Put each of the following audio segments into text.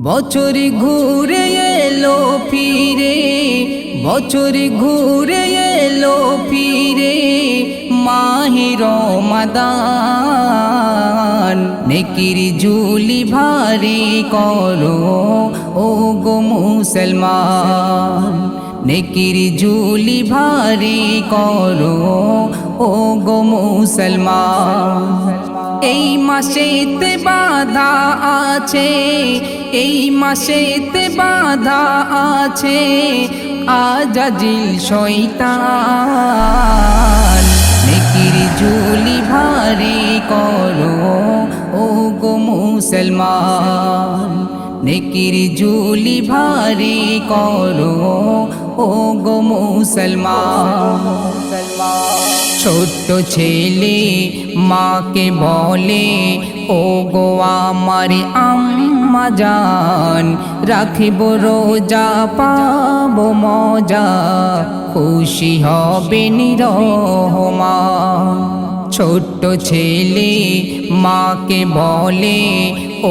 বছর ঘুরে এলো ফিরে, বছর ঘুরে এলো ফিরে, মাহে রমাদান। নেকির ঝুলি ভারী করো ও গো মুসলমান, নেকির ঝুলি ভারী করো ও গো মুসলমান। এই মাসেতে বাধা আছে, এই মাসেতে বাধা আছে আজাজিল শয়তান। নেকির ঝুলি ভারী করো ও গো মুসলমান, নেকির ঝুলি ভারী করো ও গো মুসলমান। ছোট্ট ছেলে মাকে বলে ও গো আমার আম্মা জান, রাখিব রোজা পাবো মজা, খুশি হবে নিরহমান। ছোট্ট ছেলে মাকে বলে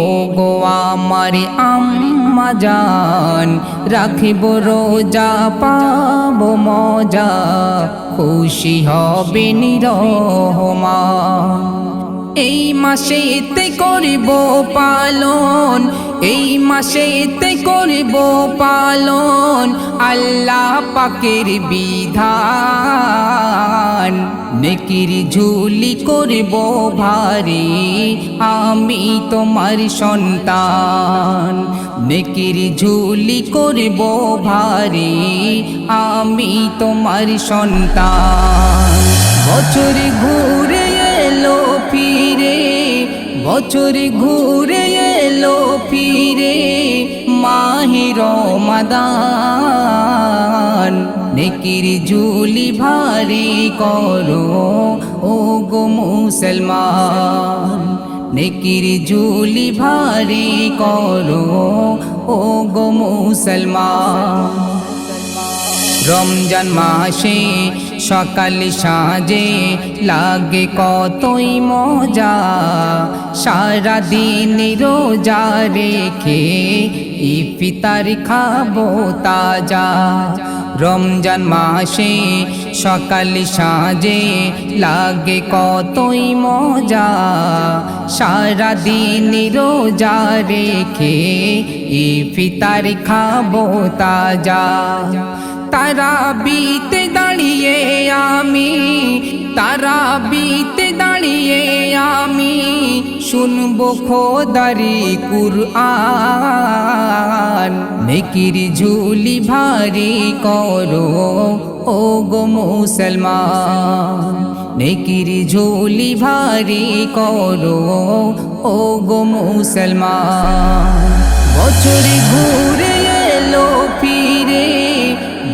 ও গো আমার আম্মা জান, রাখিব রোজা পাবো মজা, খুশি হবে নিরহমান। এই মাসেতে করিব পালন, এই মাসেতে করিব পালন আল্লাহ পাকের বিধান। নেকির ঝুলি করিব ভারী আমি তোমার সন্তান, নেকির ঝুলি করিব ভারী আমি তোমার সন্তান। বছর ঘুরে এলো ফিরে, বছর ঘুরে এলো ফিরে, মাহে রমাদান। নেকির ঝুলি ভারী করো ও গো মুসলমান, নেকির ঝুলি ভারী করো ও গো মুসলমান। রমজান মাসে সকাল সাঁঝে লাগে কতই মজা, সারা দিন রোজা রেখে ইফতার খাবো তাজা। রমজান মাসে সকাল সাঁঝে লাগে কতই মজা, সারা দিন রোজা রেখে ইফতার খাবো তাজা। তারাবিতে দাঁড়িয়ে আমি, তারাবিতে দাঁড়িয়ে আমি শুনবো খোদারি কুরআন। নেকির ঝুলি ভারী করো ও গো মুসলমান, নেকির ঝুলি ভারী করো ও গো মুসলমান। বছর ঘুরে এলো ফিরে,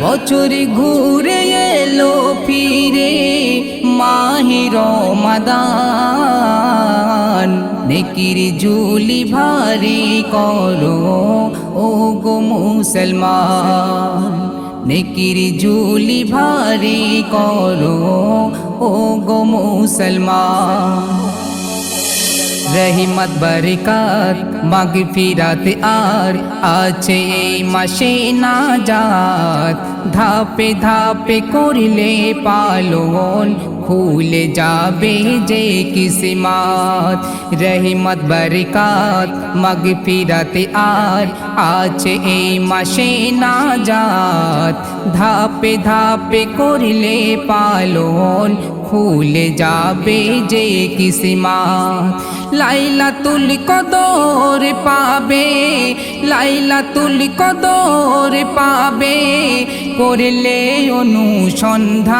বছর ঘুরে এলো ফিরে, মাহে রমাদান। নেকির ঝুলি ভারী করো ও গো মুসলমান, নেকির ঝুলি ভারী করো ও গো মুসলমান। রহিমত বরকত মাগফিরাত আর আছে এই মাসে নাজাত, ধাপে ধাপে করিলে পালন খুলে যাবে যে কিসমত। রহিমত বরকত মাগফিরাত আর আছে এই মাসে নাজাত, ধাপে ধাপে করিলে পালন খুলে যাবে যে কিসমত। লাইলাতুল কদর পাবে, লাইলাতুল কদর পাবে করলে অনুসন্ধান।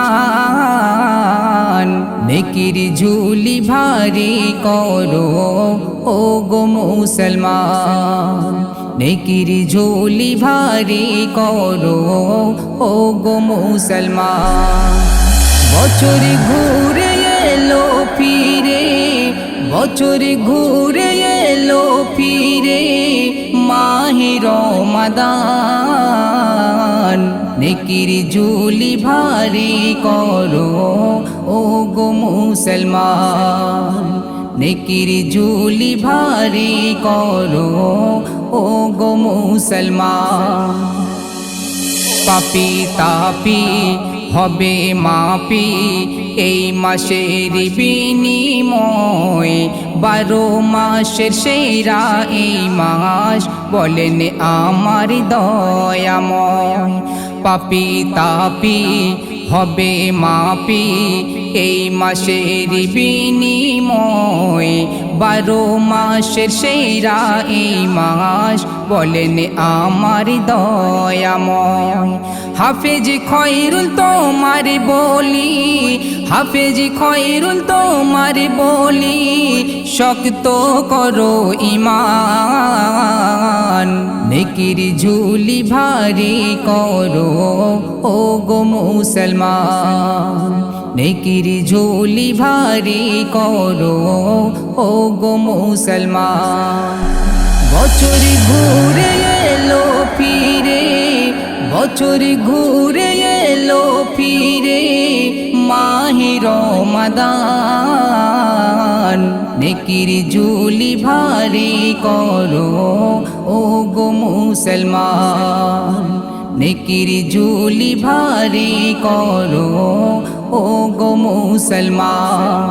নেকির ঝুলি ভারী করো ও গো মুসলমান, নেকির ঝুলি ভারী করো ও গো মুসলমান। বছর ঘুরে এলো ফিরে, বছর ঘুরে এলো ফিরে, মাহে রমাদান। নেকির ঝুলি ভারী করো ও গো মুসলমান, নেকির ঝুলি ভারী করো ও গো মুসলমান। পাপি তাপি হবে মাপি এই মাসের বিনিময়, 12 মাসের সেরা এই মাস বলেন আমার দয়াময়। পাপি তাপি হবে মাপি এই মাসের বিনিময়, 12 মাসের সেরা এই মাস বলেন আমার দয়াময়। হাফেজ খয়রুল তোমার বলি, হাফেজ খয়রুল তোমার বলি, শক্ত করো ঈমান। নেকির ঝুলি ভারী করো ও গো মুসলমান, নেকির ঝুলি ভারী করো ও গো মুসলমান। বছর ঘুরে এলো ফিরে, বছর ঘুরে এলো ফিরে মাহে রমাদান। নেকির ঝুলি ভারী করো ও গো মুসলমান, নেকির ঝুলি ভারী করো ও গো মুসলমান।